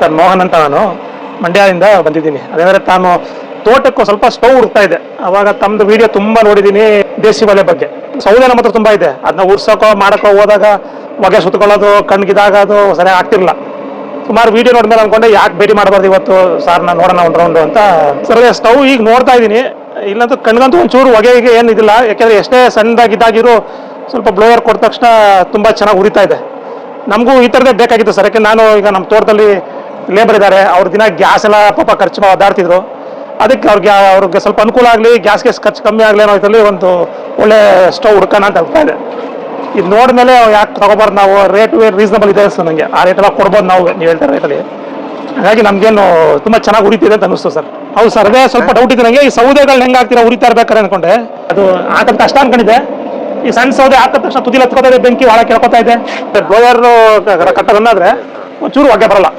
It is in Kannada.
ಸರ್, ಮೋಹನ್ ಅಂತ. ನಾನು ಮಂಡ್ಯದಿಂದ ಬಂದಿದ್ದೀನಿ. ಅದೇಂದ್ರೆ ತಾನು ತೋಟಕ್ಕೂ ಸ್ವಲ್ಪ ಸ್ಟವ್ ಹುಡುಕ್ತಾ ಇದೆ. ಅವಾಗ ತಮ್ಮದು ವಿಡಿಯೋ ತುಂಬಾ ನೋಡಿದ್ದೀನಿ ದೇಸಿ ಒಲೆ ಬಗ್ಗೆ. ಸೌದೆ ನಮ್ಮ ಹತ್ರ ತುಂಬಾ ಇದೆ. ಅದನ್ನ ಉರ್ಸೋಕೋ ಮಾಡಕ್ಕೋ ಹೋದಾಗ ಹೊಗೆ ಸುತ್ಕೊಳ್ಳೋದು, ಕಣ್ಗಿದಾಗೋದು ಸರಿಯಾಗಿ ಆಗ್ತಿರ್ಲಿಲ್ಲ. ಸುಮಾರು ವಿಡಿಯೋ ನೋಡಿದ್ಮೇಲೆ ಅನ್ಕೊಂಡೆ ಯಾಕೆ ಭೇಟಿ ಮಾಡಬಾರ್ದು ಇವತ್ತು ಸಾರ್ನ ನೋಡೋಣ ಒಂದು ರೌಂಡು ಅಂತ. ಸರ್ ಸ್ಟವ್ ಈಗ ನೋಡ್ತಾ ಇದ್ದೀನಿ. ಇಲ್ಲಂತೂ ಕಣ್ಗಂತೂ ಒಂಚೂರು ಹೊಗೆಗೆ ಏನಿದಿಲ್ಲ. ಯಾಕೆಂದ್ರೆ ಎಷ್ಟೇ ಸಣ್ಣದಾಗಿದ್ದಾಗಿರೋ ಸ್ವಲ್ಪ ಬ್ಲೋಯರ್ ಕೊಟ್ಟ ತಕ್ಷಣ ತುಂಬ ಚೆನ್ನಾಗಿ ಉರಿತಾ ಇದೆ. ನಮಗೂ ಈ ಥರದೇ ಬೇಕಾಗಿತ್ತು ಸರ್. ಯಾಕೆ ನಾನು ಈಗ ನಮ್ಮ ತೋಟದಲ್ಲಿ ಲೇಬರ್ ಇದ್ದಾರೆ, ಅವ್ರ ದಿನ ಗ್ಯಾಸ್ ಎಲ್ಲ ಪಾಪ ಖರ್ಚು ಒದ್ದಾಡ್ತಿದ್ರು. ಅದಕ್ಕೆ ಅವ್ರಿಗೆ ಸ್ವಲ್ಪ ಅನುಕೂಲ ಆಗಲಿ, ಗ್ಯಾಸ್ಗೆ ಖರ್ಚು ಕಮ್ಮಿ ಆಗಲಿ ಅನ್ನೋ ಇದರಲ್ಲಿ ಒಂದು ಒಳ್ಳೆ ಸ್ಟವ್ ಹುಡ್ಕೋಣ ಅಂತ ಅನ್ತಾ ಇದೆ. ಇದು ನೋಡಿದ್ಮೇಲೆ ಯಾಕೆ ತಗೋಬಾರ್ದು, ನಾವು ರೇಟ್ ರೀಸನಬಲ್ ಇದೆ ಸರ್. ನನಗೆ ಆ ರೇಟೆಲ್ಲ ಕೊಡ್ಬೋದು ನಾವು, ನೀವು ಹೇಳ್ತಾರೆ ರೇಟಲ್ಲಿ. ಹಾಗಾಗಿ ನಮಗೇನು ತುಂಬ ಚೆನ್ನಾಗಿ ಉರಿತಿದೆ ಅಂತ ಅನಿಸ್ತು ಸರ್. ಹೌದು ಸರ್, ಅದೇ ಸ್ವಲ್ಪ ಡೌಟ್ ಇದೆ ನನಗೆ. ಈ ಸೌದೆಗಳನ್ನ ಹೆಂಗೆ ಹಾಕ್ತೀರಾ ಉರಿತಾ ಇರ್ಬೇಕಾರೆ ಅನ್ಕೊಂಡೆ. ಅದು ಹಾಕೋದು ಕಷ್ಟ ಅನ್ಕೊಂಡಿದ್ದೆ. ಈ ಸಣ್ಣ ಸೌದೆ ಹಾಕಿದ ತಕ್ಷಣ ತುದಿಲ್ ಹತ್ಕೋತಾ ಇದೆ, ಬೆಂಕಿ ಒಳಗೆ ಕೇಳ್ಕೊತಾ ಇದೆ. ಬ್ಲೋಯರ್ ಕಟ್ಟೋದನ್ನಾದ್ರೆ ಒಂಚೂರು ಹೊಗೆ ಬರಲ್ಲ.